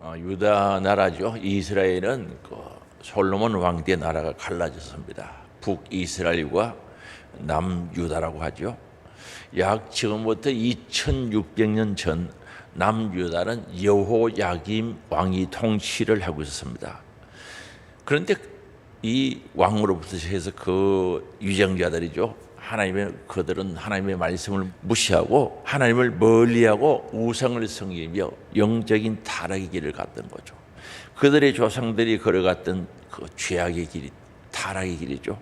유다 나라죠. 이스라엘은 솔로몬 왕 때 나라가 갈라졌습니다. 북이스라엘과 남유다라고 하죠. 약 지금부터 2600년 전 남유다는 여호야김 왕이 통치를 하고 있었습니다. 그런데 이 왕으로부터 시작해서 그 유정자들이죠. 그들은 하나님의 말씀을 무시하고 하나님을 멀리하고 우상을 섬기며 영적인 타락의 길을 갔던 거죠. 그들의 조상들이 걸어갔던 그 죄악의 길이 타락의 길이죠.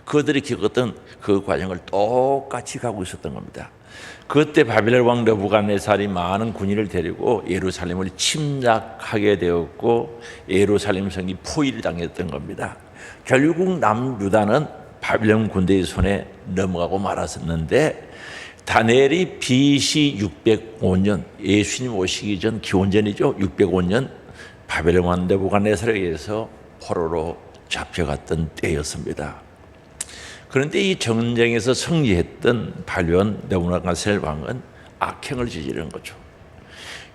그들이 겪었던 그 과정을 똑같이 가고 있었던 겁니다. 그때 바벨론 왕 느부갓네살이 많은 군인을 데리고 예루살렘을 침략하게 되었고 예루살렘 성이 포위를 당했던 겁니다. 결국 남유다는 바벨론 군대의 손에 넘어가고 말았었는데 다니엘이 BC 605년 예수님 오시기 전 기원전이죠. 605년 바벨론 왕 느부갓네살에 의해서 포로로 잡혀갔던 때였습니다. 그런데 이 전쟁에서 승리했던 바벨론 느부갓네살 왕은 악행을 저지른 거죠.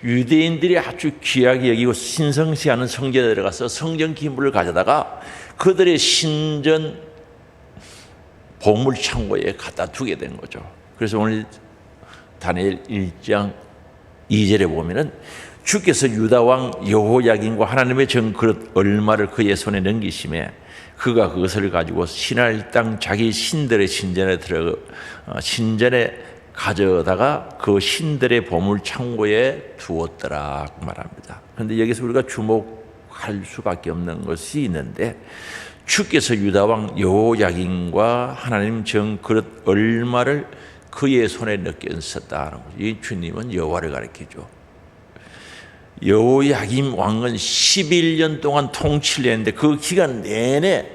유대인들이 아주 귀하게 여기고 신성시하는 성전에 들어가서 성전 기물을 가져다가 그들의 신전 보물 창고에 갖다 두게 된 거죠. 그래서 오늘 다니엘 1장 2절에 보면은 주께서 유다 왕 여호야김과 하나님의 정그릇 얼마를 그의 손에 넘기심에 그가 그것을 가지고 신할 땅 자기 신들의 신전에 가져다가 그 신들의 보물 창고에 두었더라 말합니다. 그런데 여기서 우리가 주목할 수밖에 없는 것이 있는데 주께서 유다 왕 여호야김과 하나님 정그릇 얼마를 그의 손에 넣겼었다는 거죠. 이 주님은 여호와를 가리키죠. 여호야김 왕은 11년 동안 통치를 했는데 그 기간 내내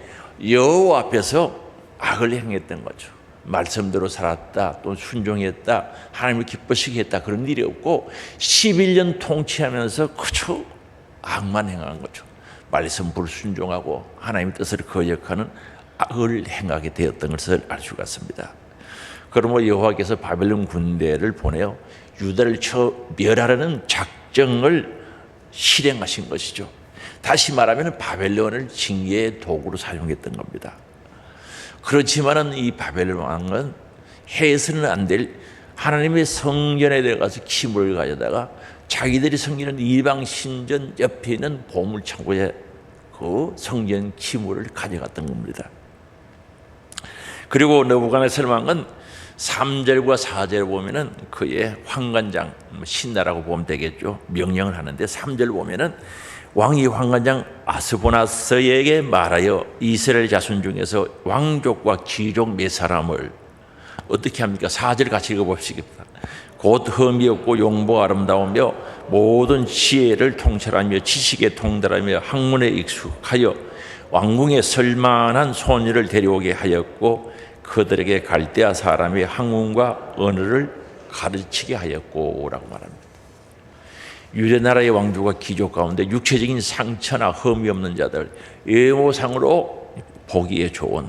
여호와 앞에서 악을 행했던 거죠. 말씀대로 살았다, 또 순종했다, 하나님을 기쁘시게 했다, 그런 일이 없고 11년 통치하면서 그저 악만 행한 거죠. 말씀 불순종하고 하나님의 뜻을 거역하는 악을 행하게 되었던 것을 알 수가 있습니다. 그러므로 여호와께서 바벨론 군대를 보내어 유다를 멸하려는 작정을 실행하신 것이죠. 다시 말하면 바벨론을 징계의 도구로 사용했던 겁니다. 그렇지만은 이 바벨론 왕은 해서는 안 될 하나님의 성전에 들어가서 기물을 가져다가 자기들이 섬기는 이방 신전 옆에 있는 보물 창고에 그 성전 기물을 가져갔던 겁니다. 그리고 느부갓네살 왕은 3절과 4절 보면은 그의 황관장 신나라고 보면 되겠죠. 명령을 하는데 3절 보면은 왕이 황관장 아스보나스에게 말하여 이스라엘 자손 중에서 왕족과 귀족 몇 사람을 어떻게 합니까? 4절 같이 읽어봅시다. 곧 흠이 없고 용모가 아름다우며 모든 지혜를 통찰하며 지식에 통달하며 학문에 익숙하여 왕궁에 설만한 소녀를 데려오게 하였고 그들에게 갈대아 사람의 학문과 언어를 가르치게 하였고 라고 말합니다. 유대 나라의 왕족과 귀족 가운데 육체적인 상처나 흠이 없는 자들, 외모상으로 보기에 좋은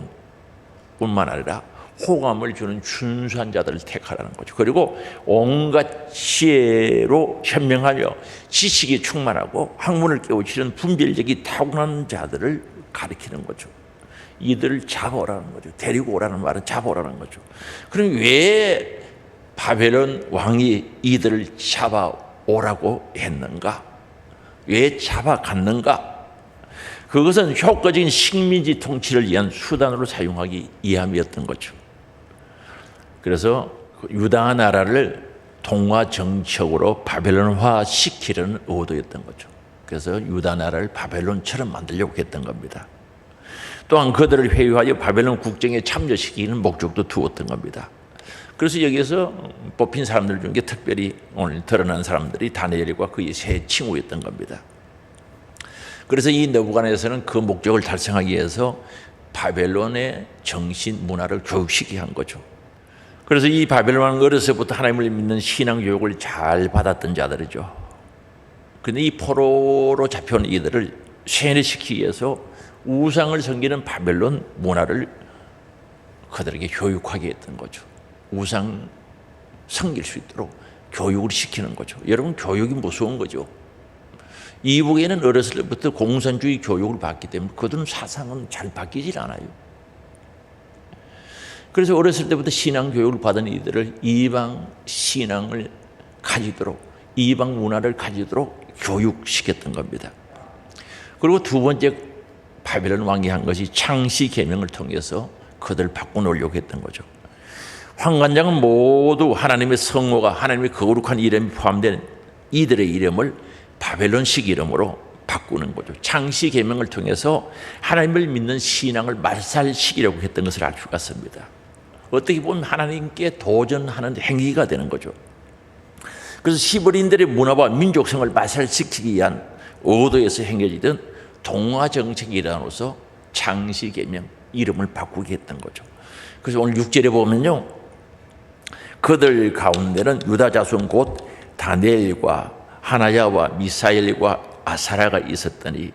뿐만 아니라 호감을 주는 준수한 자들을 택하라는 거죠. 그리고 온갖 지혜로 현명하며 지식이 충만하고 학문을 깨우치는 분별력이 타고난 자들을 가리키는 거죠. 이들을 잡아오라는 거죠. 데리고 오라는 말은 잡아오라는 거죠. 그럼 왜 바벨론 왕이 이들을 잡아오라고 했는가? 왜 잡아갔는가? 그것은 효과적인 식민지 통치를 위한 수단으로 사용하기 위함이었던 거죠. 그래서 유다 나라를 동화 정책으로 바벨론화 시키려는 의도였던 거죠. 그래서 유다 나라를 바벨론처럼 만들려고 했던 겁니다. 또한 그들을 회유하여 바벨론 국정에 참여시키는 목적도 두었던 겁니다. 그래서 여기서 뽑힌 사람들 중에 특별히 오늘 드러난 사람들이 다니엘과 그의 세 친구였던 겁니다. 그래서 이 느부갓네살은 그 목적을 달성하기 위해서 바벨론의 정신 문화를 교육시키게 한 거죠. 그래서 이 바벨론 왕은 어려서부터 하나님을 믿는 신앙 교육을 잘 받았던 자들이죠. 그런데 이 포로로 잡혀온 이들을 세뇌시키기 위해서 우상을 섬기는 바벨론 문화를 그들에게 교육하게 했던 거죠. 우상 섬길 수 있도록 교육을 시키는 거죠. 여러분, 교육이 무서운 거죠. 이북에는 어렸을 때부터 공산주의 교육을 받기 때문에 그들은 사상은 잘 바뀌질 않아요. 그래서 어렸을 때부터 신앙 교육을 받은 이들을 이방 신앙을 가지도록, 이방 문화를 가지도록 교육시켰던 겁니다. 그리고 두 번째 바벨론 왕이 한 것이 창시 계명을 통해서 그들을 바꿔놓으려고 했던 거죠. 환관장은 모두 하나님의 성호가, 하나님의 거룩한 이름이 포함된 이들의 이름을 바벨론식 이름으로 바꾸는 거죠. 창시 계명을 통해서 하나님을 믿는 신앙을 말살시키려고 했던 것을 알 수가 있습니다. 어떻게 보면 하나님께 도전하는 행위가 되는 거죠. 그래서 시브리인들의 문화와 민족성을 말살시키기 위한 의도에서 행해지던 동화 정책의 일환으로서 창시 계명 이름을 바꾸게 했던 거죠. 그래서 오늘 6절에 보면요, 그들 가운데는 유다 자손 곧 다니엘과 하나야와 미사엘과 아사라가 있었더니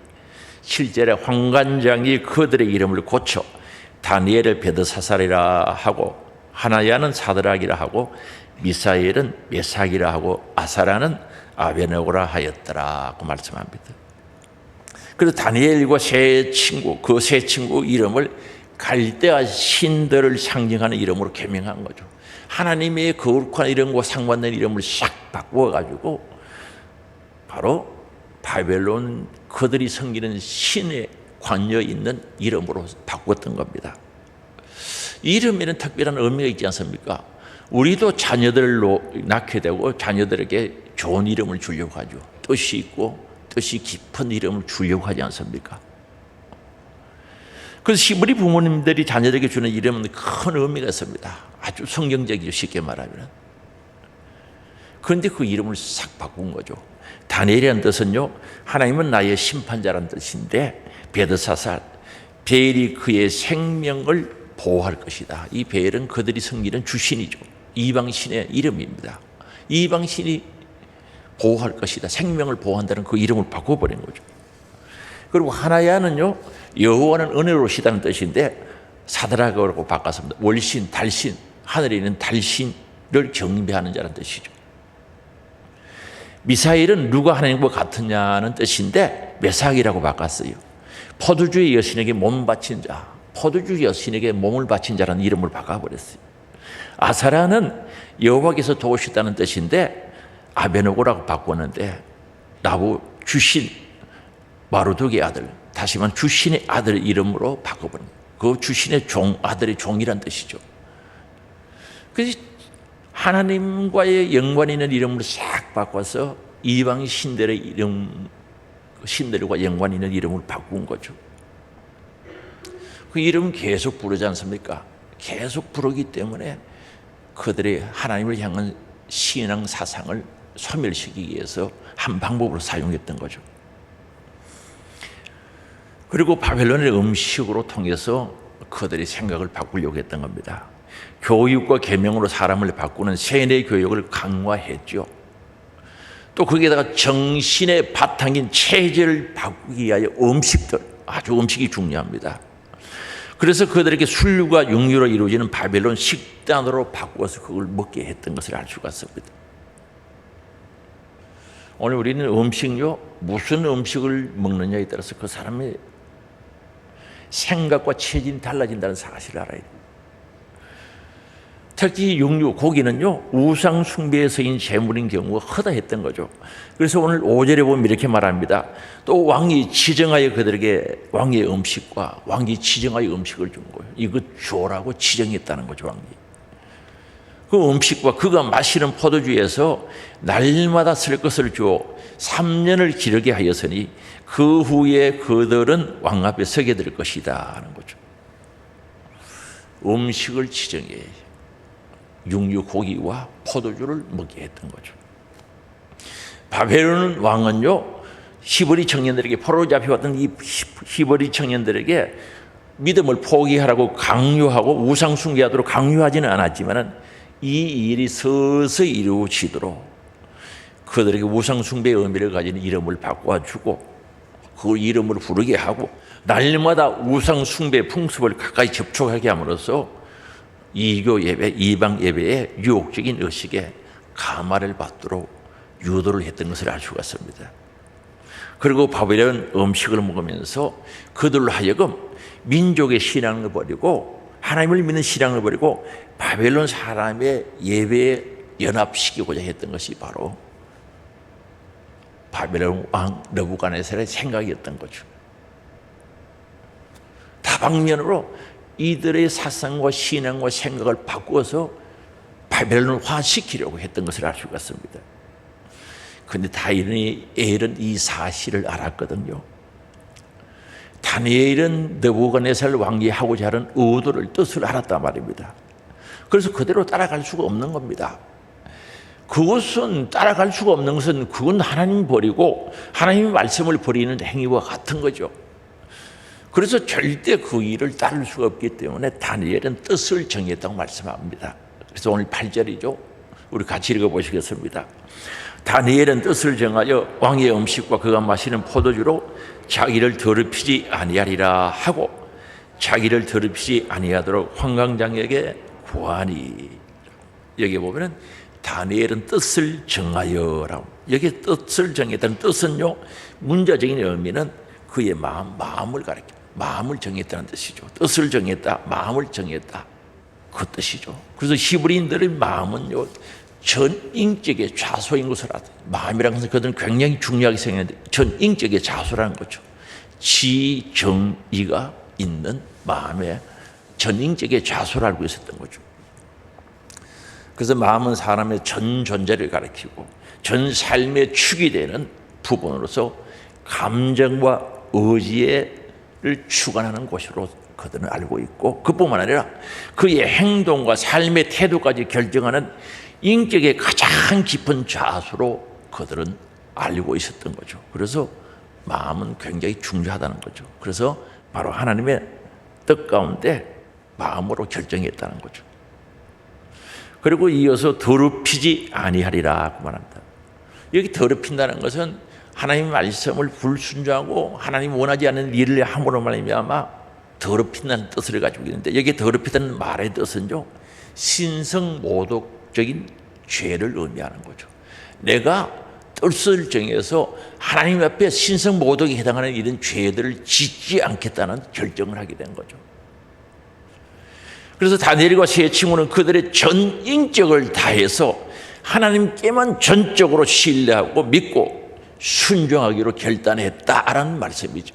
7절에 환관장이 그들의 이름을 고쳐 다니엘을 베드사살이라 하고 하나야는 사드락이라 하고 미사엘은 메삭이라 하고 아사라는 아베네고라 하였더라고 말씀합니다. 그래서 다니엘과 그 세 친구 이름을 갈대아 신들을 상징하는 이름으로 개명한 거죠. 하나님의 거룩한 이름과 상관된 이름을 싹 바꾸어가지고 바로 바벨론 그들이 섬기는 신에 관여 있는 이름으로 바꿨던 겁니다. 이름에는 특별한 의미가 있지 않습니까? 우리도 자녀들로 낳게 되고 자녀들에게 좋은 이름을 주려고 하죠. 뜻이 있고 뜻이 깊은 이름을 주려고 하지 않습니까? 그래서 우리 부모님들이 자녀들에게 주는 이름은 큰 의미가 있습니다. 아주 성경적이죠, 쉽게 말하면. 그런데 그 이름을 싹 바꾼 거죠. 다니엘이라는 뜻은요, 하나님은 나의 심판자라는 뜻인데 베드사살, 베엘이 그의 생명을 보호할 것이다. 이 베엘은 그들이 섬기는 주신이죠. 이방신의 이름입니다. 이방신이 보호할 것이다. 생명을 보호한다는 그 이름을 바꿔버린 거죠. 그리고 하나야는요, 여호와는 은혜로우시다는 뜻인데 사드락으로 바꿨습니다. 월신, 달신, 하늘에 있는 달신을 경배하는 자라는 뜻이죠. 미사일은 누가 하나님과 같으냐는 뜻인데 메삭이라고 바꿨어요. 포도주의 여신에게 몸 바친 자, 포도주 여신에게 몸을 바친 자라는 이름을 바꿔버렸어요. 아사라는 여호와께서 도우시다는 뜻인데 아베노고라고 바꿨는데 나부 주신 마루둑의 아들, 다시 말하면 주신의 아들 이름으로 바꿔버린 거예요. 그 주신의 종, 아들의 종이란 뜻이죠. 그래서 하나님과의 연관 있는 이름을 싹 바꿔서 이방 신들의 이름, 신들과 연관 있는 이름을 바꾼 거죠. 그 이름은 계속 부르지 않습니까? 계속 부르기 때문에 그들의 하나님을 향한 신앙 사상을 소멸시키기 위해서 한 방법으로 사용했던 거죠. 그리고 바벨론의 음식으로 통해서 그들의 생각을 바꾸려고 했던 겁니다. 교육과 계명으로 사람을 바꾸는 세뇌 교육을 강화했죠. 또 거기에다가 정신의 바탕인 체질을 바꾸기 위하여 음식들, 아주 음식이 중요합니다. 그래서 그들에게 술류가 육류로 이루어지는 바벨론 식단으로 바꾸어서 그걸 먹게 했던 것을 알 수가 있습니다. 오늘 우리는 음식요, 무슨 음식을 먹느냐에 따라서 그 사람의 생각과 체질이 달라진다는 사실을 알아야 돼요. 특히 육류, 고기는요, 우상 숭배에 서인 제물인 경우가 허다했던 거죠. 그래서 오늘 5절에 보면 이렇게 말합니다. 또 왕이 지정하여 그들에게 왕의 음식과 왕이 지정하여 음식을 준 거예요. 이거 주라고 지정했다는 거죠, 왕이. 그 음식과 그가 마시는 포도주에서 날마다 쓸 것을 주어 3년을 기르게 하였으니 그 후에 그들은 왕 앞에 서게 될 것이다 하는 거죠. 음식을 지정해 육류, 고기와 포도주를 먹게 했던 거죠. 바벨론 왕은요, 히브리 청년들에게, 포로로 잡혀왔던 이 히브리 청년들에게 믿음을 포기하라고 강요하고 우상 숭배하도록 강요하지는 않았지만 이 일이 서서히 이루어지도록 그들에게 우상 숭배의 의미를 가진 이름을 바꿔주고 그 이름을 부르게 하고 날마다 우상 숭배 풍습을 가까이 접촉하게 함으로써 이교 예배, 이방 예배의 유혹적인 의식에 감화를 받도록 유도를 했던 것을 알 수가 있습니다. 그리고 바벨론 음식을 먹으면서 그들로 하여금 민족의 신앙을 버리고 하나님을 믿는 신앙을 버리고 바벨론 사람의 예배에 연합시키고자 했던 것이 바로 바벨론 왕 느부갓네살의 생각이었던 거죠. 다방면으로 이들의 사상과 신앙과 생각을 바꾸어서 바벨론화시키려고 했던 것을 알 수가 있습니다. 그런데 다니엘은 이 사실을 알았거든요. 다니엘은 느부갓네살 왕이 하고자 하는 의도를, 뜻을 알았단 말입니다. 그래서 그대로 따라갈 수가 없는 겁니다. 그것은 따라갈 수가 없는 것은 그건 하나님 버리고 하나님의 말씀을 버리는 행위와 같은 거죠. 그래서 절대 그 일을 따를 수가 없기 때문에 다니엘은 뜻을 정했다고 말씀합니다. 그래서 오늘 8절이죠. 우리 같이 읽어보시겠습니다. 다니엘은 뜻을 정하여 왕의 음식과 그가 마시는 포도주로 자기를 더럽히지 아니하리라 하고 자기를 더럽히지 아니하도록 환관장에게 구하니. 여기 보면은 다니엘은 뜻을 정하여라고. 여기 뜻을 정했다는 뜻은요, 문자적인 의미는 그의 마음을 가리켜, 마음을 정했다는 뜻이죠. 뜻을 정했다, 마음을 정했다, 그 뜻이죠. 그래서 히브리인들의 마음은요, 전인격의 좌소인 것을 알아요. 마음이라는 것은 그들은 굉장히 중요하게 생각하는데 전인격의 좌소라는 거죠. 지정의가 있는 마음의 전인격의 좌소를 알고 있었던 거죠. 그래서 마음은 사람의 전 존재를 가리키고 전 삶의 축이 되는 부분으로서 감정과 의지를 주관하는 곳으로 그들은 알고 있고, 그뿐만 아니라 그의 행동과 삶의 태도까지 결정하는 인격의 가장 깊은 좌소로 그들은 알고 있었던 거죠. 그래서 마음은 굉장히 중요하다는 거죠. 그래서 바로 하나님의 뜻 가운데 마음으로 결정했다는 거죠. 그리고 이어서 더럽히지 아니하리라 그 말합니다. 여기 더럽힌다는 것은 하나님의 말씀을 불순종하고 하나님 원하지 않는 일을 함으로 말미암아 더럽힌다는 뜻을 가지고 있는데, 여기 더럽히다는 말의 뜻은요, 신성모독적인 죄를 의미하는 거죠. 내가 뜻을 정해서 하나님 앞에 신성모독에 해당하는 이런 죄들을 짓지 않겠다는 결정을 하게 된 거죠. 그래서 다니엘과 세 친구는 그들의 전 인격을 다해서 하나님께만 전적으로 신뢰하고 믿고 순종하기로 결단했다라는 말씀이죠.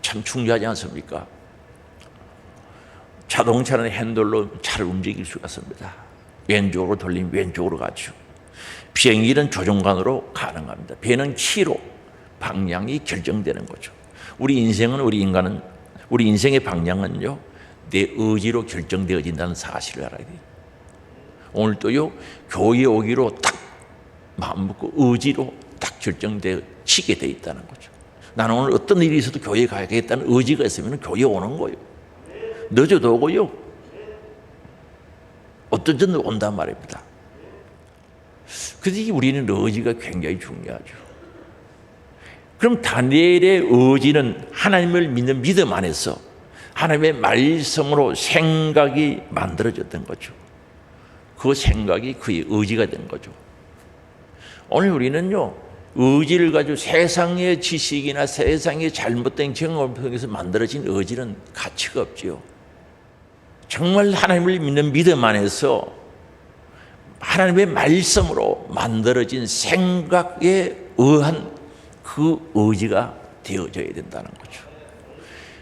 참 중요하지 않습니까? 자동차는 핸들로 차를 움직일 수가 있습니다. 왼쪽으로 돌리면 왼쪽으로 가죠. 비행기는 조종관으로 가능합니다. 배는 키로 방향이 결정되는 거죠. 우리 인생의 방향은요, 내 의지로 결정되어진다는 사실을 알아야 돼요. 오늘도요, 교회에 오기로 딱 마음 먹고 의지로 딱 결정되어지게 돼 있다는 거죠. 나는 오늘 어떤 일이 있어도 교회에 가야겠다는 의지가 있으면 교회에 오는 거예요. 늦어도 오고요, 어떤 전 온단 말입니다. 그래서 우리는 의지가 굉장히 중요하죠. 그럼 다니엘의 의지는 하나님을 믿는 믿음 안에서 하나님의 말씀으로 생각이 만들어졌던 거죠. 그 생각이 그의 의지가 된 거죠. 오늘 우리는요, 의지를 가지고 세상의 지식이나 세상의 잘못된 경험을 통해서 만들어진 의지는 가치가 없지요. 정말 하나님을 믿는 믿음 안에서 하나님의 말씀으로 만들어진 생각에 의한 그 의지가 되어져야 된다는 거죠.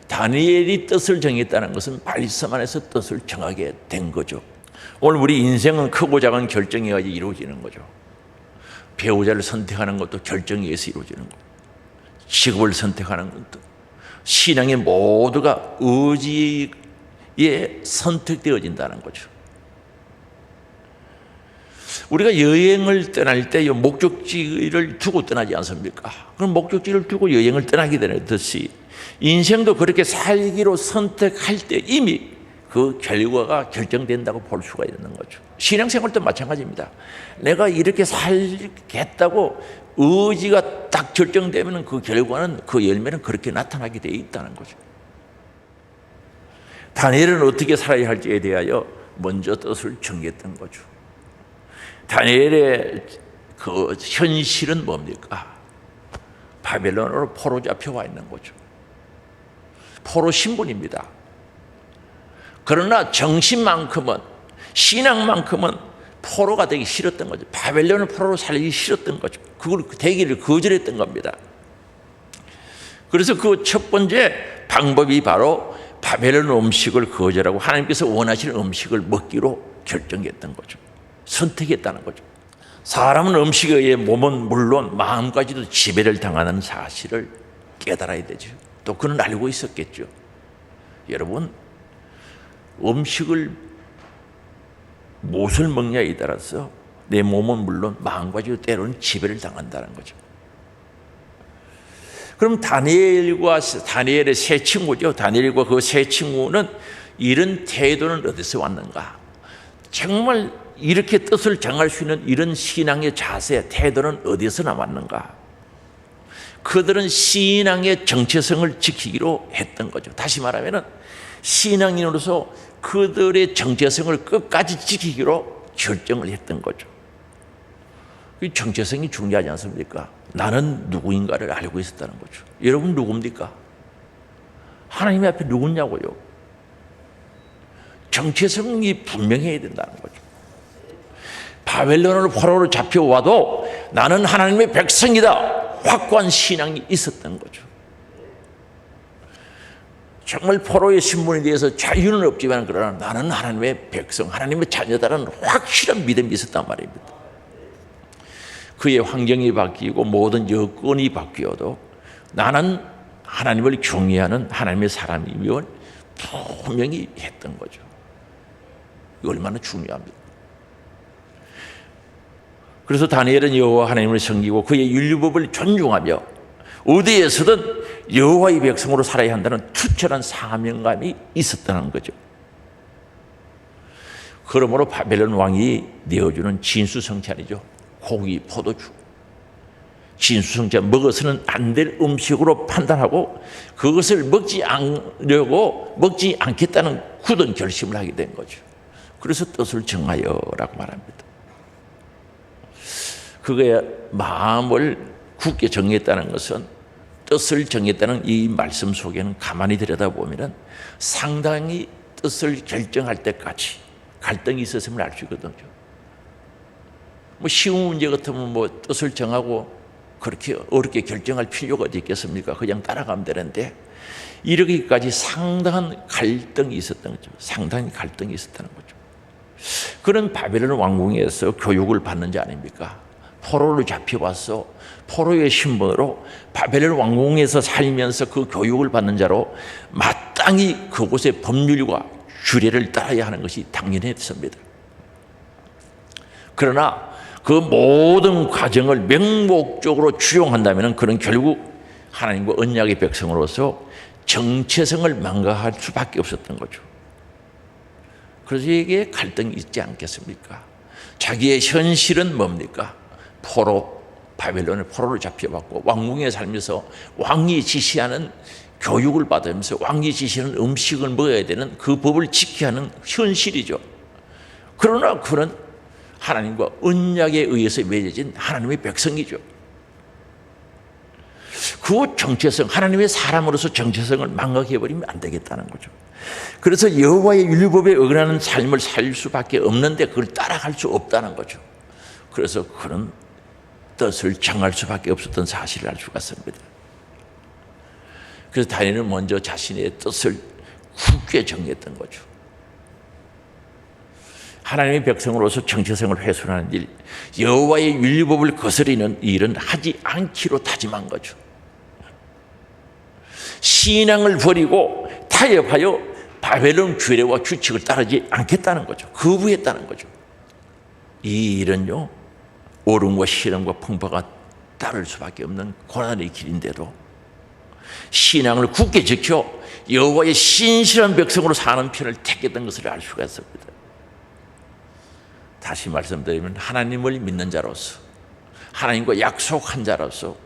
다니엘이 뜻을 정했다는 것은 말씀 안에서 뜻을 정하게 된 거죠. 오늘 우리 인생은 크고 작은 결정에 의해 이루어지는 거죠. 배우자를 선택하는 것도 결정에 의해서 이루어지는 거예요. 직업을 선택하는 것도, 신앙의 모두가 의지에 선택되어진다는 거죠. 우리가 여행을 떠날 때 목적지를 두고 떠나지 않습니까? 그럼 목적지를 두고 여행을 떠나게 되듯이 인생도 그렇게 살기로 선택할 때 이미 그 결과가 결정된다고 볼 수가 있는 거죠. 신앙생활도 마찬가지입니다. 내가 이렇게 살겠다고 의지가 딱 결정되면 그 결과는, 그 열매는 그렇게 나타나게 되어 있다는 거죠. 다니엘은 어떻게 살아야 할지에 대하여 먼저 뜻을 정했던 거죠. 다니엘의 그 현실은 뭡니까? 바벨론으로 포로 잡혀와 있는 거죠. 포로 신분입니다. 그러나 정신만큼은, 신앙만큼은 포로가 되기 싫었던 거죠. 바벨론을 포로로 살기 싫었던 거죠. 그걸 되기를 거절했던 겁니다. 그래서 그 첫 번째 방법이 바로 바벨론 음식을 거절하고 하나님께서 원하시는 음식을 먹기로 결정했던 거죠. 선택했다는 거죠. 사람은 음식에 의해 몸은 물론 마음까지도 지배를 당하는 사실을 깨달아야 되죠. 또 그는 알고 있었겠죠. 여러분, 음식을 무엇을 먹냐에 따라서 내 몸은 물론 마음까지도 때로는 지배를 당한다는 거죠. 그럼 다니엘의 세 친구죠. 다니엘과 그 세 친구는 이런 태도는 어디서 왔는가? 정말 이렇게 뜻을 정할 수 있는 이런 신앙의 자세, 태도는 어디서 나왔는가? 그들은 신앙의 정체성을 지키기로 했던 거죠. 다시 말하면 신앙인으로서 그들의 정체성을 끝까지 지키기로 결정을 했던 거죠. 이 정체성이 중요하지 않습니까? 나는 누구인가를 알고 있었다는 거죠. 여러분 누굽니까? 하나님 앞에 누구냐고요? 정체성이 분명해야 된다는 거죠. 바벨론으로 포로로 잡혀와도 나는 하나님의 백성이다. 확고한 신앙이 있었던 거죠. 정말 포로의 신분에 대해서 자유는 없지만 그러나 나는 하나님의 백성, 하나님의 자녀다라는 확실한 믿음이 있었단 말입니다. 그의 환경이 바뀌고 모든 여건이 바뀌어도 나는 하나님을 경외하는 하나님의 사람이면 분명히 했던 거죠. 이거 얼마나 중요합니다. 그래서 다니엘은 여호와 하나님을 섬기고 그의 율법을 존중하며 어디에서든 여호와의 백성으로 살아야 한다는 투철한 사명감이 있었다는 거죠. 그러므로 바벨론 왕이 내어주는 진수성찬이죠. 고기, 포도주, 진수성찬 먹어서는 안 될 음식으로 판단하고 그것을 먹지 않겠다는 굳은 결심을 하게 된 거죠. 그래서 뜻을 정하여라고 말합니다. 그의 마음을 굳게 정했다는 것은 뜻을 정했다는 이 말씀 속에는 가만히 들여다보면 상당히 뜻을 결정할 때까지 갈등이 있었음을 알 수 있거든요. 뭐 쉬운 문제 같으면 뭐 뜻을 정하고 그렇게 어렵게 결정할 필요가 어디 있겠습니까? 그냥 따라가면 되는데 이르기까지 상당한 갈등이 있었던 거죠. 상당히 갈등이 있었다는 거죠. 그런 바벨론 왕궁에서 교육을 받는 자 아닙니까? 포로로 잡혀와서 포로의 신분으로 바벨론 왕궁에서 살면서 그 교육을 받는 자로 마땅히 그곳의 법률과 규례를 따라야 하는 것이 당연했습니다. 그러나 그 모든 과정을 맹목적으로 추용한다면 그는 결국 하나님과 언약의 백성으로서 정체성을 망가할 수밖에 없었던 거죠. 그래서 이게 갈등이 있지 않겠습니까? 자기의 현실은 뭡니까? 바벨론의 포로로 잡혀왔고 왕궁에 살면서 왕이 지시하는 교육을 받으면서 왕이 지시하는 음식을 먹어야 되는 그 법을 지켜야 하는 현실이죠. 그러나 그는 하나님과 언약에 의해서 맺어진 하나님의 백성이죠. 그 정체성, 하나님의 사람으로서 정체성을 망각해버리면 안 되겠다는 거죠. 그래서 여호와의 율법에 어긋나는 삶을 살 수밖에 없는데 그걸 따라갈 수 없다는 거죠. 그래서 그는 뜻을 정할 수밖에 없었던 사실을 알 수가 있습니다. 그래서 다니엘은 먼저 자신의 뜻을 굳게 정했던 거죠. 하나님의 백성으로서 정체성을 훼손하는 일, 여호와의 율법을 거스리는 일은 하지 않기로 다짐한 거죠. 신앙을 버리고 타협하여 바벨론 규례와 규칙을 따르지 않겠다는 거죠. 거부했다는 거죠. 이 일은요, 어려움과 시련과 풍파가 따를 수밖에 없는 고난의 길인데도 신앙을 굳게 지켜 여호와의 신실한 백성으로 사는 편을 택했던 것을 알 수가 있습니다. 다시 말씀드리면 하나님을 믿는 자로서 하나님과 약속한 자로서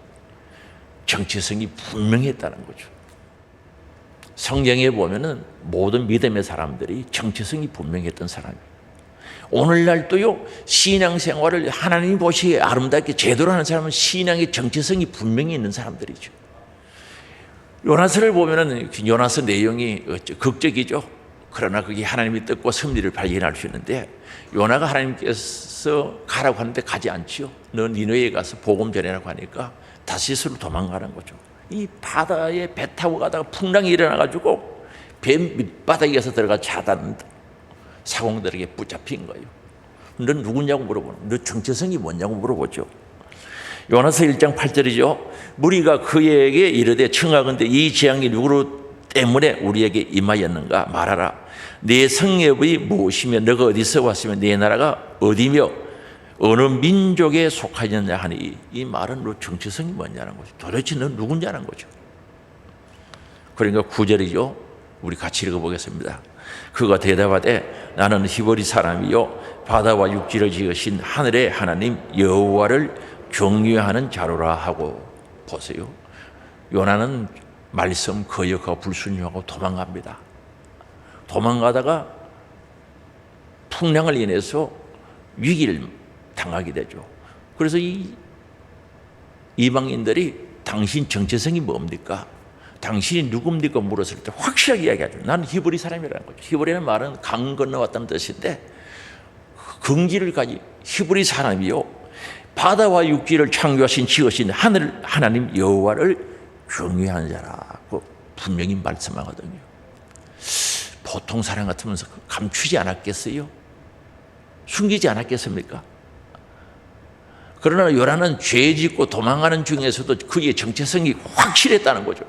정체성이 분명했다는 거죠. 성경에 보면은 모든 믿음의 사람들이 정체성이 분명했던 사람이에요. 오늘날도요, 신앙생활을 하나님 보시기에 아름답게 제대로 하는 사람은 신앙의 정체성이 분명히 있는 사람들이죠. 요나서를 보면은 요나서 내용이 극적이죠. 그러나 그게 하나님의 뜻과 섭리를 발견할 수 있는데, 요나가 하나님께서 가라고 하는데 가지 않지요. 너 니느웨에 가서 복음 전해라고 하니까 다시스로 도망가는 거죠. 이 바다에 배 타고 가다가 풍랑이 일어나가지고 배 밑바닥에서 들어가 자다는데 사공들에게 붙잡힌 거예요. 너 누구냐고 물어보는, 너 정체성이 뭐냐고 물어보죠. 요나서 1장 8절이죠. 무리가 그에게 이르되 청하건대 이 재앙이 누구 때문에 우리에게 임하였는가 말하라. 네 성읍이 무엇이며 너가 어디서 왔으며 네 나라가 어디며 어느 민족에 속하였냐 하니, 이 말은 너 정체성이 뭐냐는 거죠. 도대체 너 누구냐는 거죠. 그러니까 9절이죠. 우리 같이 읽어보겠습니다. 그가 대답하되 나는 히브리 사람이요 바다와 육지를 지으신 하늘의 하나님 여호와를 경외하는 자로라 하고. 보세요. 요나는 말씀 거역하고 불순종하고 도망갑니다. 도망가다가 풍랑을 인해서 위기를 당하게 되죠. 그래서 이 이방인들이 당신 정체성이 뭡니까? 당신이 누굽니까? 물었을 때 확실하게 이야기하죠. 나는 히브리 사람이라는 거죠. 히브리는 말은 강 건너왔다는 뜻인데, 긍지를 가진 히브리 사람이요 바다와 육지를 창조하신 지으신 하늘 하나님 여호와를 경외하는 자라고 분명히 말씀하거든요. 보통 사람 같으면 감추지 않았겠어요? 숨기지 않았겠습니까? 그러나 요나는 죄 짓고 도망가는 중에서도 그의 정체성이 확실했다는 거죠.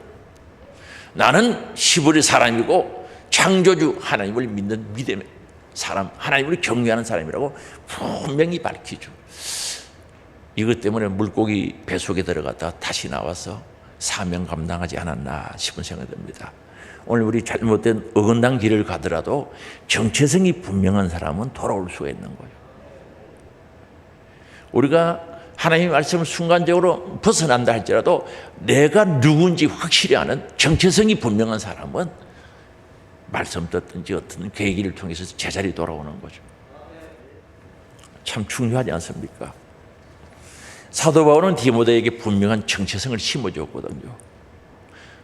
나는 히브리 사람이고 창조주 하나님을 믿는 믿음의 사람, 하나님을 경외하는 사람이라고 분명히 밝히죠. 이것 때문에 물고기 배 속에 들어갔다가 다시 나와서 사명 감당하지 않았나 싶은 생각이 듭니다. 오늘 우리 잘못된 어긋난 길을 가더라도 정체성이 분명한 사람은 돌아올 수가 있는 거예요. 우리가 하나님의 말씀을 순간적으로 벗어난다 할지라도 내가 누군지 확실히 아는 정체성이 분명한 사람은 말씀 듣든지 어떤 계기를 통해서 제자리 돌아오는 거죠. 참 중요하지 않습니까? 사도 바울은 디모데에게 분명한 정체성을 심어줬거든요.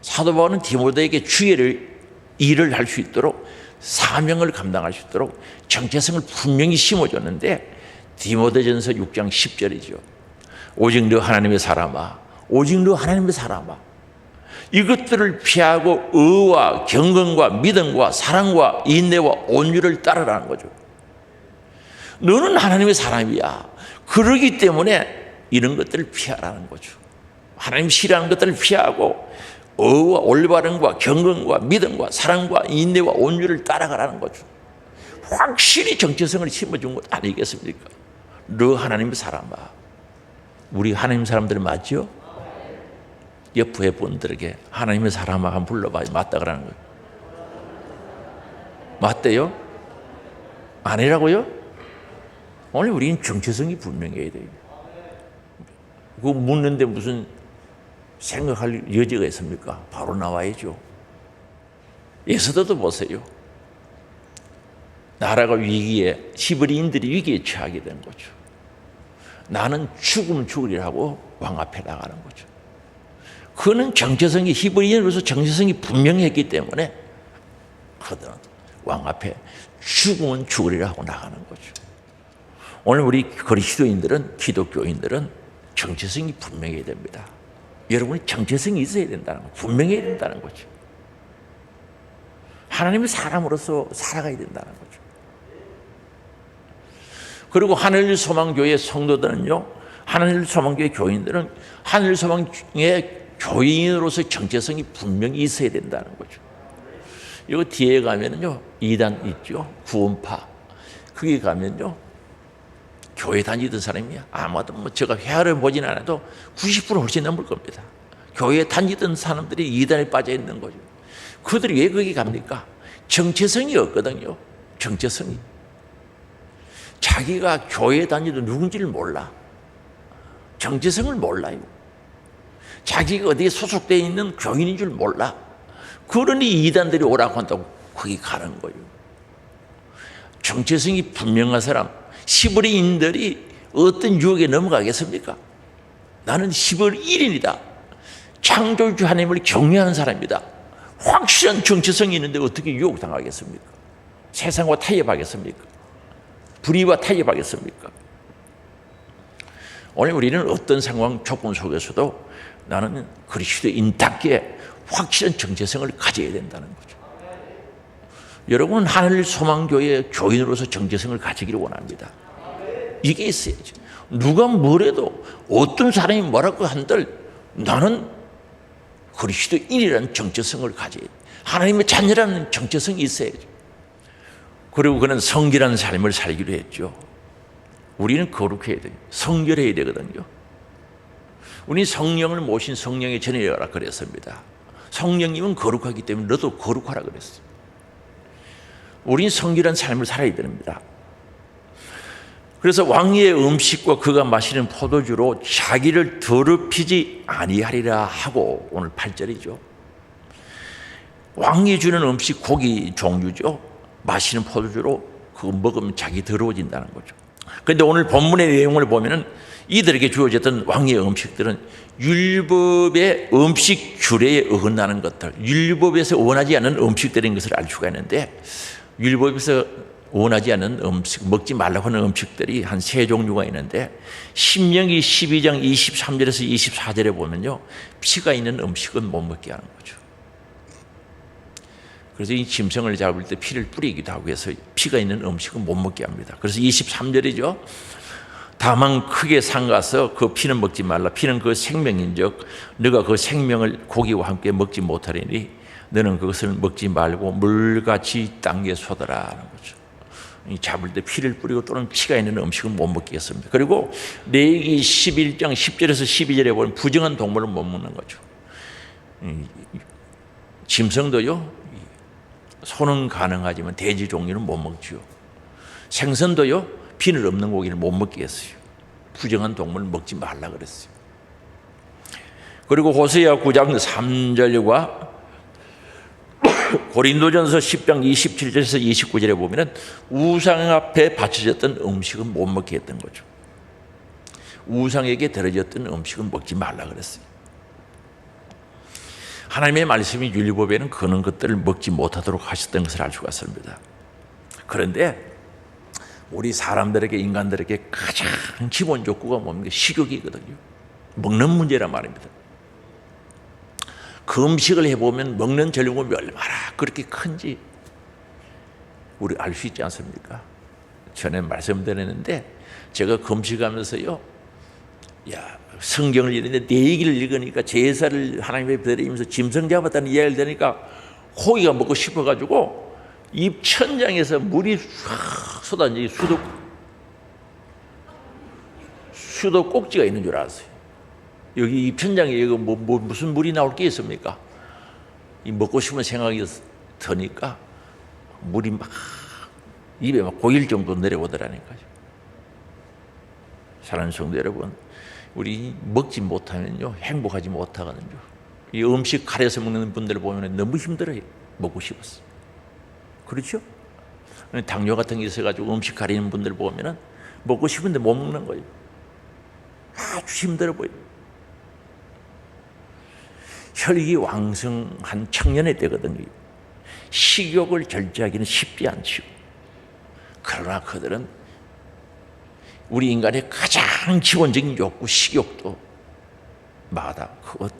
사도 바울은 디모데에게 주의 일을 할 수 있도록, 사명을 감당할 수 있도록 정체성을 분명히 심어줬는데, 디모데전서 6장 10절이죠. 오직 너 하나님의 사람아, 오직 너 하나님의 사람아, 이것들을 피하고 의와 경건과 믿음과 사랑과 인내와 온유를 따르라는 거죠. 너는 하나님의 사람이야. 그러기 때문에 이런 것들을 피하라는 거죠. 하나님 싫어하는 것들을 피하고 의와 올바름과 경건과 믿음과 사랑과 인내와 온유를 따라가라는 거죠. 확실히 정체성을 심어준 것 아니겠습니까? 너 하나님의 사람아. 우리 하나님 사람들 맞죠? 옆에 분들에게 하나님의 사람아 한번 불러봐요. 맞다 그러는 거예요. 맞대요? 아니라고요? 오늘 우리는 정체성이 분명해야 돼요. 그거 묻는데 무슨 생각할 여지가 있습니까? 바로 나와야죠. 에스더도 보세요. 나라가 위기에, 히브리인들이 위기에 처하게 된 거죠. 나는 죽으리라고 왕 앞에 나가는 거죠. 그는 정체성이, 히브리인으로서 정체성이 분명했기 때문에 그들은 왕 앞에 죽으면 죽으리라고 나가는 거죠. 오늘 우리 그리스도인들은, 기독교인들은 정체성이 분명해야 됩니다. 여러분이 정체성이 있어야 된다는 거죠. 분명해야 된다는 거죠. 하나님의 사람으로서 살아가야 된다는 거죠. 그리고 하늘소망교회 성도들은요, 하늘소망교회 교인들은 하늘소망의 교인으로서 정체성이 분명히 있어야 된다는 거죠. 이거 뒤에 가면은요, 2단 있죠. 구원파. 거기 가면요, 교회 다니던 사람이 아마도 제가 회화를 보진 않아도 90% 훨씬 넘을 겁니다. 교회 다니던 사람들이 이단에 빠져 있는 거죠. 그들이 왜 거기 갑니까? 정체성이 없거든요. 정체성이. 자기가 교회 다니던 누군지를 몰라. 정체성을 몰라요. 자기가 어디에 소속되어 있는 교인인 줄 몰라. 그러니 이단들이 오라고 한다고 거기 가는 거예요. 정체성이 분명한 사람, 시벌의 인들이 어떤 유혹에 넘어가겠습니까? 나는 시벌 1인이다. 창조주 하나님을 경외하는 사람이다. 확실한 정체성이 있는데 어떻게 유혹당하겠습니까? 세상과 타협하겠습니까? 불의와 타협하겠습니까? 오늘 우리는 어떤 상황, 조건 속에서도 나는 그리스도인답게 확실한 정체성을 가져야 된다는 거죠. 여러분, 하늘 소망교회 교인으로서 정체성을 가지기를 원합니다. 이게 있어야죠. 누가 뭐래도 어떤 사람이 뭐라고 한들 나는 그리스도인이라는 정체성을 가져야 돼. 하나님의 자녀라는 정체성이 있어야죠. 그리고 그는 성결한 삶을 살기로 했죠. 우리는 거룩해야 돼요. 성결해야 되거든요. 우리 성령을 모신 성령의 전이라 그랬습니다. 성령님은 거룩하기 때문에 너도 거룩하라 그랬어요. 우린 성결한 삶을 살아야 됩니다. 그래서 왕의 음식과 그가 마시는 포도주로 자기를 더럽히지 아니하리라 하고 오늘 8절이죠. 왕이 주는 음식 고기 종류죠. 마시는 포도주로 그거 먹으면 자기 더러워진다는 거죠. 그런데 오늘 본문의 내용을 보면은 이들에게 주어졌던 왕의 음식들은 율법의 음식 규례에 어긋나는 것들, 율법에서 원하지 않는 음식들인 것을 알 수가 있는데, 율법에서 원하지 않는 음식, 먹지 말라고 하는 음식들이 한 3종류가 있는데, 신명기 12장 23절에서 24절에 보면요, 피가 있는 음식은 못 먹게 하는 거죠. 그래서 이 짐승을 잡을 때 피를 뿌리기도 하고 해서 피가 있는 음식은 못 먹게 합니다. 그래서 23절이죠. 다만 크게 상가서 그 피는 먹지 말라. 피는 그 생명인즉 너가 그 생명을 고기와 함께 먹지 못하리니 너는 그것을 먹지 말고 물같이 땅에 쏟아라는 거죠. 잡을 때 피를 뿌리고 또는 피가 있는 음식은 못 먹겠습니다. 그리고 레위기 11장 10절에서 12절에 보면 부정한 동물은 못 먹는 거죠. 짐승도요, 소는 가능하지만 돼지 종류는 못 먹죠. 생선도요, 피는 없는 고기를 못 먹게 했어요. 부정한 동물을 먹지 말라 그랬어요. 그리고 호세아 9장 3절과 고린도전서 10장 27절에서 29절에 보면 우상 앞에 바쳐졌던 음식은 못 먹게 했던 거죠. 우상에게 드려졌던 음식은 먹지 말라 그랬어요. 하나님의 말씀이 율법에는 그런 것들을 먹지 못하도록 하셨던 것을 알 수가 있습니다. 그런데 우리 사람들에게, 인간들에게 가장 기본 욕구가 뭡니까? 식욕이거든요. 먹는 문제란 말입니다. 그 음식을 해보면 먹는 전력이 얼마나 그렇게 큰지 우리 알 수 있지 않습니까? 전에 말씀드렸는데 제가 금식하면서요, 성경을 읽는데 내 얘기를 읽으니까 제사를 하나님께 드리면서 짐승 잡았다는 이야기를 들으니까 고기가 먹고 싶어가지고 입 천장에서 물이 쫙 쏟아진 수도 꼭지가 있는 줄 알았어요. 여기 입 천장에 이거 무슨 물이 나올 게 있습니까? 이 먹고 싶은 생각이 드니까 물이 막 입에 막 고일 정도 내려오더라니까요. 사랑하는 성도 여러분, 우리 먹지 못하면요 행복하지 못하거든요. 이 음식 가려서 먹는 분들을 보면 너무 힘들어요. 먹고 싶었어. 그렇죠? 당뇨 같은 게 있어가지고 음식 가리는 분들 보면은 먹고 싶은데 못 먹는 거예요. 아주 힘들어 보여요. 혈기 왕성한 청년의 때거든요. 식욕을 절제하기는 쉽지 않죠. 그러나 그들은 우리 인간의 가장 기본적인 욕구, 식욕도 마다 그거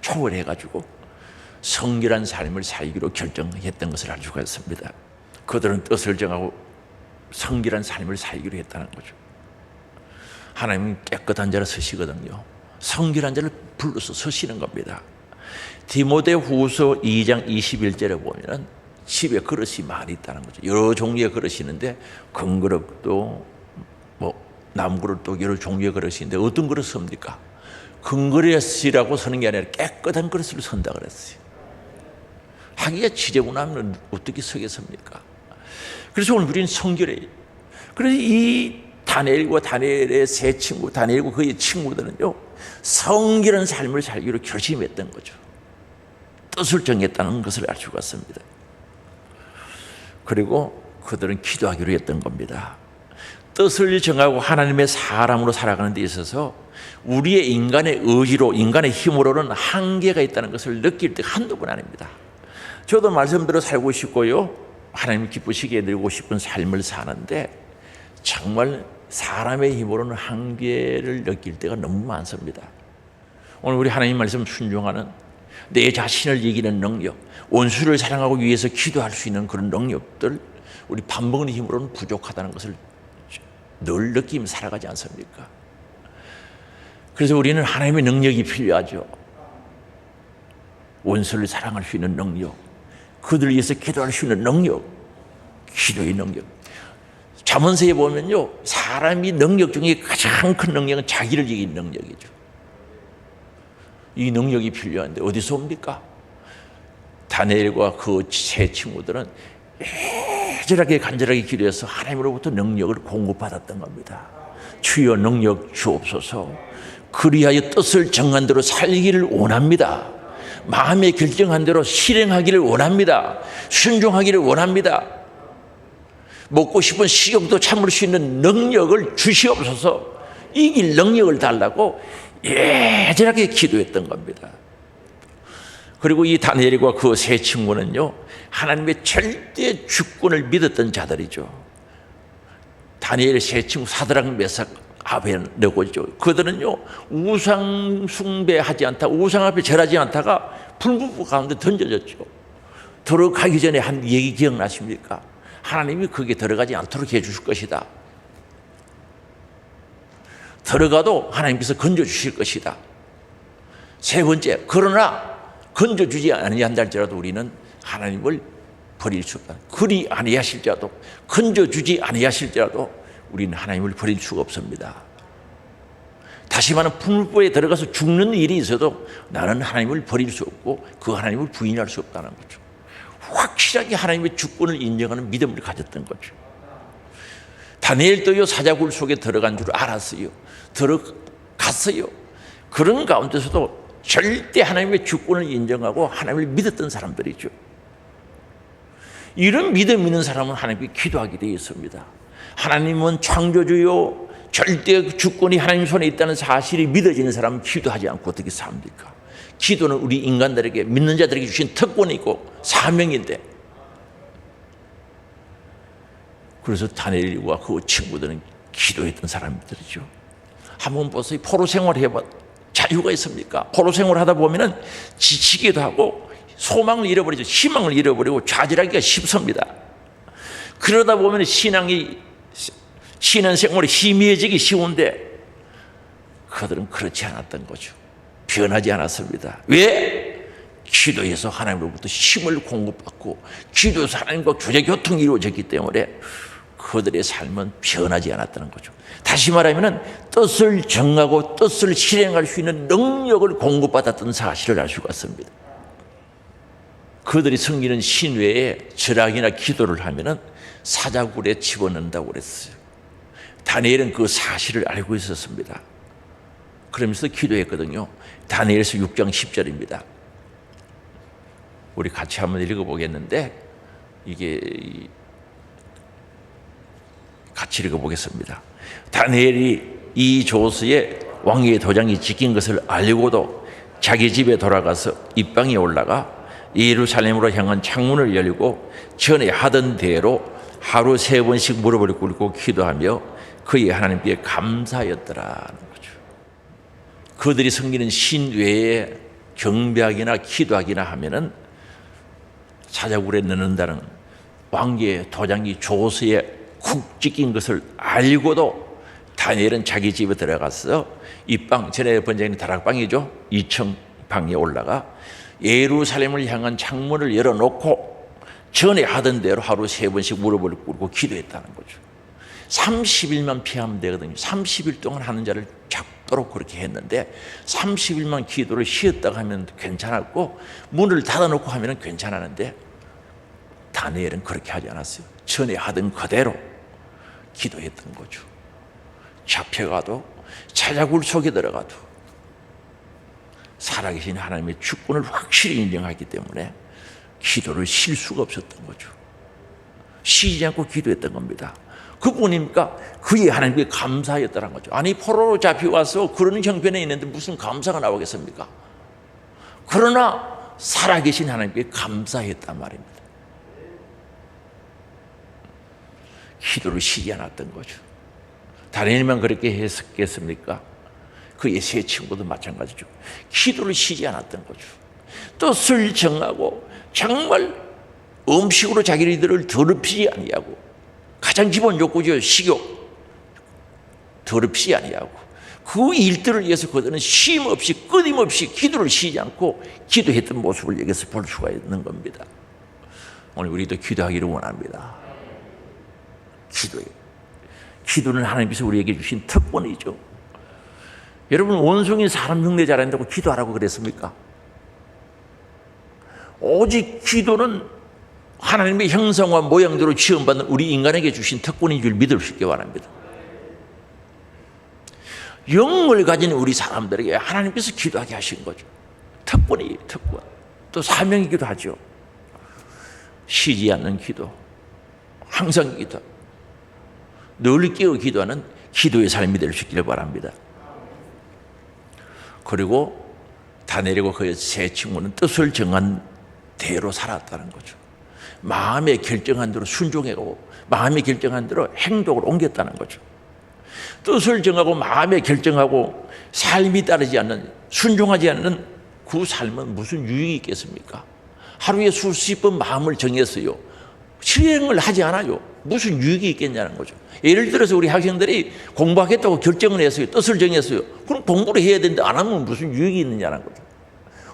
초월해가지고 성결한 삶을 살기로 결정했던 것을 알 수가 있습니다. 그들은 뜻을 정하고 성결한 삶을 살기로 했다는 거죠. 하나님은 깨끗한 자를 쓰시거든요. 성결한 자를 불러서 쓰시는 겁니다. 디모데후서 2장 21절에 보면 집에 그릇이 많이 있다는 거죠. 여러 종류의 그릇이 있는데 금그릇도 남그릇도 여러 종류의 그릇인데 어떤 그릇을 씁니까? 금그릇이라고 서는 게 아니라 깨끗한 그릇을 선다 그랬어요. 하기가 지저분하면 어떻게 서겠습니까? 그래서 오늘 우리는 성결해요. 그래서 이 다니엘과 다니엘의 세 친구, 다니엘과 그의 친구들은요 성결한 삶을 살기로 결심했던 거죠. 뜻을 정했다는 것을 알 수가 있습니다. 그리고 그들은 기도하기로 했던 겁니다. 뜻을 정하고 하나님의 사람으로 살아가는 데 있어서 우리의 인간의 의지로, 인간의 힘으로는 한계가 있다는 것을 느낄 때 한두 번 아닙니다. 저도 말씀대로 살고 싶고요, 하나님 기쁘시게 해드리고 싶은 삶을 사는데 정말 사람의 힘으로는 한계를 느낄 때가 너무 많습니다. 오늘 우리 하나님 말씀 순종하는 내 자신을 이기는 능력, 원수를 사랑하고 위해서 기도할 수 있는 그런 능력들, 우리 밥 먹는 힘으로는 부족하다는 것을 늘 느끼며 살아가지 않습니까? 그래서 우리는 하나님의 능력이 필요하죠. 원수를 사랑할 수 있는 능력, 그들을 위해서 기도할 수 있는 능력, 기도의 능력. 잠언서에 보면요, 사람이 능력 중에 가장 큰 능력은 자기를 이기는 능력이죠. 이 능력이 필요한데 어디서 옵니까? 다니엘과 그 세 친구들은 애절하게 간절하게 기도해서 하나님으로부터 능력을 공급받았던 겁니다. 주여 능력 주옵소서. 그리하여 뜻을 정한 대로 살기를 원합니다. 마음에 결정한 대로 실행하기를 원합니다. 순종하기를 원합니다. 먹고 싶은 식욕도 참을 수 있는 능력을 주시옵소서. 이길 능력을 달라고 애절하게 기도했던 겁니다. 그리고 이 다니엘과 그 세 친구는요, 하나님의 절대 주권을 믿었던 자들이죠. 다니엘의 세 친구 사드락 메삭 아벤네고죠. 그들은요, 우상 숭배하지 않다, 우상 앞에 절하지 않다가 불부부 가운데 던져졌죠. 들어가기 전에 한 얘기 기억나십니까? 하나님이 거기에 들어가지 않도록 해주실 것이다. 들어가도 하나님께서 건져주실 것이다. 세 번째, 그러나 건져주지 아니한다 할지라도 우리는 하나님을 버릴 수 없다. 그리 아니하실지라도, 건져주지 아니하실지라도 우리는 하나님을 버릴 수가 없습니다. 다시 말하면 불부에 들어가서 죽는 일이 있어도 나는 하나님을 버릴 수 없고 그 하나님을 부인할 수 없다는 거죠. 확실하게 하나님의 주권을 인정하는 믿음을 가졌던 거죠. 다니엘도요, 사자굴 속에 들어간 줄 알았어요. 들어갔어요. 그런 가운데서도 절대 하나님의 주권을 인정하고 하나님을 믿었던 사람들이죠. 이런 믿음 있는 사람은 하나님께 기도하게 되어 있습니다. 하나님은 창조주요, 절대 주권이 하나님 손에 있다는 사실이 믿어지는 사람은 기도하지 않고 어떻게 삽니까? 기도는 우리 인간들에게, 믿는 자들에게 주신 특권이고 사명인데, 그래서 다니엘과 그 친구들은 기도했던 사람들이죠. 한번 보세요. 포로 생활 해봐 자유가 있습니까? 포로 생활 하다 보면은 지치기도 하고 소망을 잃어버리죠. 희망을 잃어버리고 좌절하기가 쉽습니다. 그러다 보면 신앙 생활이 희미해지기 쉬운데 그들은 그렇지 않았던 거죠. 변하지 않았습니다. 왜? 기도에서 하나님으로부터 힘을 공급받고 기도에서 하나님과 교제교통이 이루어졌기 때문에 그들의 삶은 변하지 않았다는 거죠. 다시 말하면 뜻을 정하고 뜻을 실행할 수 있는 능력을 공급받았던 사실을 알 수가 있습니다. 그들이 섬기는 신외에 절약이나 기도를 하면 사자굴에 집어넣는다고 그랬어요. 다니엘은 그 사실을 알고 있었습니다. 그러면서 기도했거든요. 다니엘서 6장 10절입니다. 우리 같이 한번 읽어보겠는데, 이게 같이 읽어보겠습니다. 다니엘이 이 조서에 왕위의 도장이 찍힌 것을 알고도 자기 집에 돌아가서 입방에 올라가 예루살렘으로 향한 창문을 열고 전에 하던 대로 하루 3번씩 무릎을 꿇고 기도하며 그의 하나님께 감사하였더라는 거죠. 그들이 섬기는 신 외에 경배하기나 기도하기나 하면은 사자굴에 넣는다는 왕위의 도장이 조서에 쿡 찍힌 것을 알고도 다니엘은 자기 집에 들어가서 입방, 전에 번제는 다락방이죠. 2층 방에 올라가 예루살렘을 향한 창문을 열어놓고 전에 하던 대로 하루 3번씩 무릎을 꿇고 기도했다는 거죠. 30일만 피하면 되거든요. 30일 동안 하는 자를 잡도록 그렇게 했는데 30일만 기도를 쉬었다가 하면 괜찮았고 문을 닫아놓고 하면 괜찮았는데 다니엘은 그렇게 하지 않았어요. 전에 하던 그대로 기도했던 거죠. 잡혀가도 사자굴 속에 들어가도 살아계신 하나님의 주권을 확실히 인정하기 때문에 기도를 쉴 수가 없었던 거죠. 쉬지 않고 기도했던 겁니다. 그뿐입니까? 그의 하나님께 감사했다는 거죠. 아니 포로로 잡혀와서 그런 형편에 있는데 무슨 감사가 나오겠습니까? 그러나 살아계신 하나님께 감사했단 말입니다. 기도를 쉬지 않았던 거죠. 다니엘만 그렇게 했겠습니까? 그의 세 친구도 마찬가지죠. 기도를 쉬지 않았던 거죠. 뜻을 정하고 정말 음식으로 자기들을 더럽히지 아니하고, 가장 기본 욕구죠. 식욕 더럽히지 아니하고, 그 일들을 위해서 그들은 쉼 없이 끊임없이 기도를 쉬지 않고 기도했던 모습을 여기서 볼 수가 있는 겁니다. 오늘 우리도 기도하기를 원합니다. 기도는 하나님께서 우리에게 주신 특권이죠. 여러분, 원숭이 사람 흉내 잘한다고 기도하라고 그랬습니까? 오직 기도는 하나님의 형상과 모양대로 지음받는 우리 인간에게 주신 특권인 줄 믿을 수 있기 바랍니다. 영을 가진 우리 사람들에게 하나님께서 기도하게 하신 거죠. 특권이에요, 특권. 또 사명이기도 하죠. 쉬지 않는 기도, 항상 기도, 늘 깨어 기도하는 기도의 삶이 될 수 있기를 바랍니다. 그리고 다니엘과 그의 세 친구는 뜻을 정한 대로 살았다는 거죠. 마음에 결정한 대로 순종하고 마음에 결정한 대로 행동을 옮겼다는 거죠. 뜻을 정하고 마음에 결정하고 삶이 따르지 않는, 순종하지 않는 그 삶은 무슨 유익이 있겠습니까? 하루에 수십 번 마음을 정했어요. 실행을 하지 않아요. 무슨 유익이 있겠냐는 거죠. 예를 들어서 우리 학생들이 공부하겠다고 결정을 했어요. 뜻을 정했어요. 그럼 공부를 해야 되는데 안 하면 무슨 유익이 있느냐는 거죠.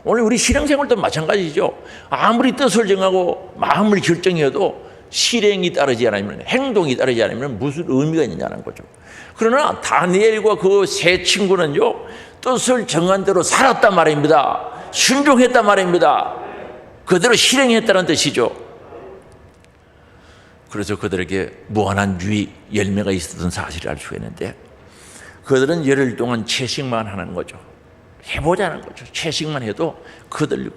오늘 우리 신앙생활도 마찬가지죠. 아무리 뜻을 정하고 마음을 결정해도 실행이 따르지 않으면, 행동이 따르지 않으면 무슨 의미가 있느냐는 거죠. 그러나 다니엘과 그 세 친구는요, 뜻을 정한 대로 살았단 말입니다. 순종했단 말입니다. 그대로 실행했다는 뜻이죠. 그래서 그들에게 무한한 유익, 열매가 있었던 사실을 알 수가 있는데, 그들은 열흘 동안 채식만 하는 거죠. 해보자는 거죠. 채식만 해도 그들보단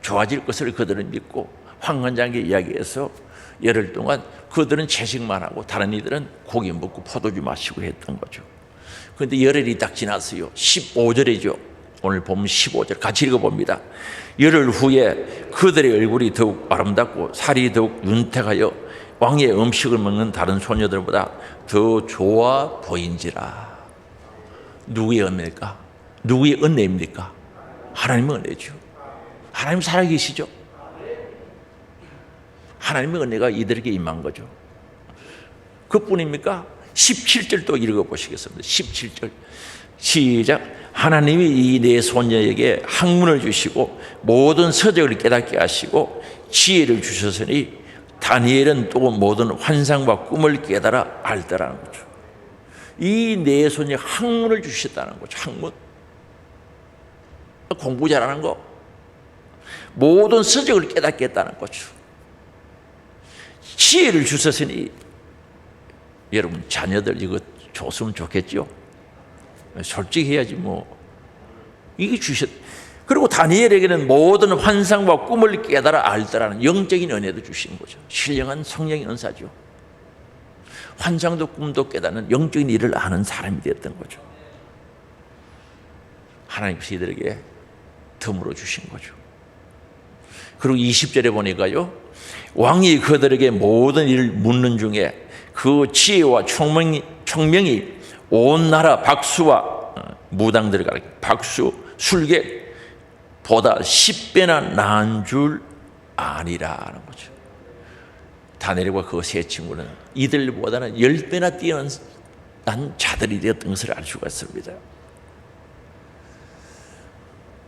좋아질 것을 그들은 믿고, 환관장에게 이야기해서 열흘 동안 그들은 채식만 하고 다른 이들은 고기 먹고 포도주 마시고 했던 거죠. 그런데 열흘이 딱 지났어요. 15절이죠. 오늘 보면 15절 같이 읽어봅니다. 열흘 후에 그들의 얼굴이 더욱 아름답고 살이 더욱 윤택하여 왕의 음식을 먹는 다른 소녀들보다 더 좋아 보인지라. 누구의 은혜입니까? 누구의 은혜입니까? 하나님의 은혜죠. 하나님 살아계시죠. 하나님의 은혜가 이들에게 임한 거죠. 그뿐입니까? 17절 또 읽어보시겠습니다. 17절 시작. 하나님이 이 네 소녀에게 학문을 주시고 모든 서적을 깨닫게 하시고 지혜를 주셨으니 다니엘은 또 모든 환상과 꿈을 깨달아 알더라는 거죠. 이 네 소녀에 학문을 주셨다는 거죠. 학문, 공부 잘하는 거, 모든 서적을 깨닫게 했다는 거죠. 지혜를 주셨으니, 여러분 자녀들 이거 줬으면 좋겠죠. 솔직히 해야지 뭐. 이게 주셨. 그리고 다니엘에게는 모든 환상과 꿈을 깨달아 알더라는 영적인 은혜도 주신 거죠. 신령한 성령의 은사죠. 환상도 꿈도 깨닫는 영적인 일을 아는 사람이 되었던 거죠. 하나님께서 이들에게 덤으로 주신 거죠. 그리고 20절에 보니까요, 왕이 그들에게 모든 일을 묻는 중에 그 지혜와 총명이 온 나라 박수와 무당들을 가르쳐 박수, 술객보다 10배나 나은 줄 아니라는 거죠. 다니엘과 그 세 친구는 이들보다는 10배나 뛰어난 자들이 되었던 것을 알 수가 있습니다.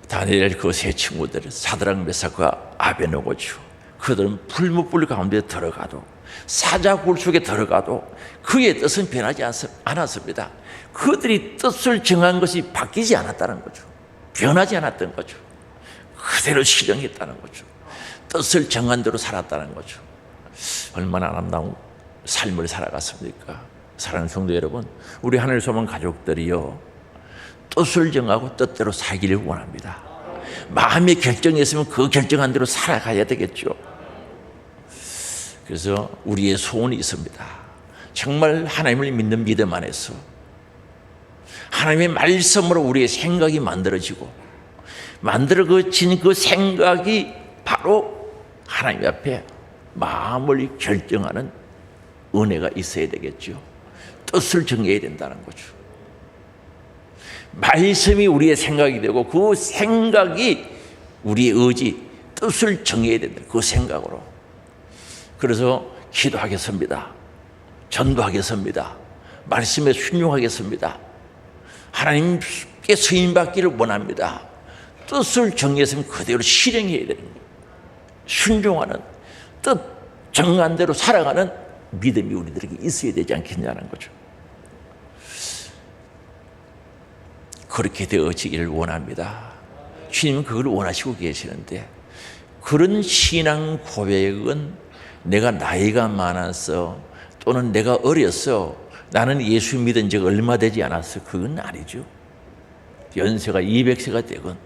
다니엘 그 세 친구들은 사드락, 메삭과 아베느고죠. 그들은 풀무불 가운데 들어가도, 사자굴 속에 들어가도 그의 뜻은 변하지 않았습니다. 그들이 뜻을 정한 것이 바뀌지 않았다는 거죠. 변하지 않았던 거죠. 그대로 실행했다는 거죠. 뜻을 정한 대로 살았다는 거죠. 얼마나 아름다운 삶을 살아갔습니까? 사랑하는 성도 여러분, 우리 하늘 소망 가족들이요, 뜻을 정하고 뜻대로 살기를 원합니다. 마음에 결정했으면 그 결정한 대로 살아가야 되겠죠. 그래서 우리의 소원이 있습니다. 정말 하나님을 믿는 믿음 안에서 하나님의 말씀으로 우리의 생각이 만들어진 그 생각이 바로 하나님 앞에 마음을 결정하는 은혜가 있어야 되겠죠. 뜻을 정해야 된다는 거죠. 말씀이 우리의 생각이 되고 그 생각이 우리의 의지, 뜻을 정해야 된다. 그 생각으로. 그래서 기도하겠습니다. 전도하겠습니다. 말씀에 순종하겠습니다. 하나님께 쓰임받기를 원합니다. 뜻을 정해서 그대로 실행해야 되는 거예요. 순종하는 뜻 정한 대로 살아가는 믿음이 우리들에게 있어야 되지 않겠냐는 거죠. 그렇게 되어지기를 원합니다. 주님은 그걸 원하시고 계시는데 그런 신앙 고백은 내가 나이가 많아서 또는 내가 어려서 나는 예수 믿은 지가 얼마 되지 않았어. 그건 아니죠. 연세가 200세가 되건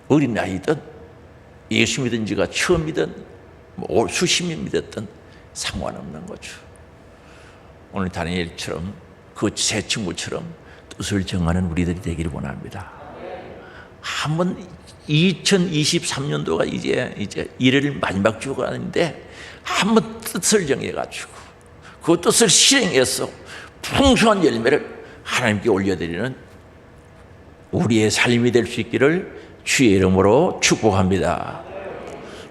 어린 나이든 예수 믿은 지가 처음이든 수십 년 믿었든 상관없는 거죠. 오늘 다니엘처럼 그 세 친구처럼 뜻을 정하는 우리들이 되기를 원합니다. 한번 2023년도가 이제 1월 마지막 주가 아닌데 한번 뜻을 정해가지고 그 뜻을 실행해서 풍성한 열매를 하나님께 올려드리는 우리의 삶이 될 수 있기를 주의 이름으로 축복합니다.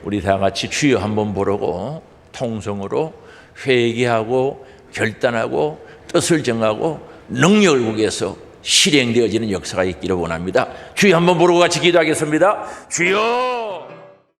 우리 다 같이 주여 한번 부르고 통성으로 회개하고 결단하고 뜻을 정하고 능력을 구해서 실행되어지는 역사가 있기를 원합니다. 주여 한번 부르고 같이 기도하겠습니다. 주여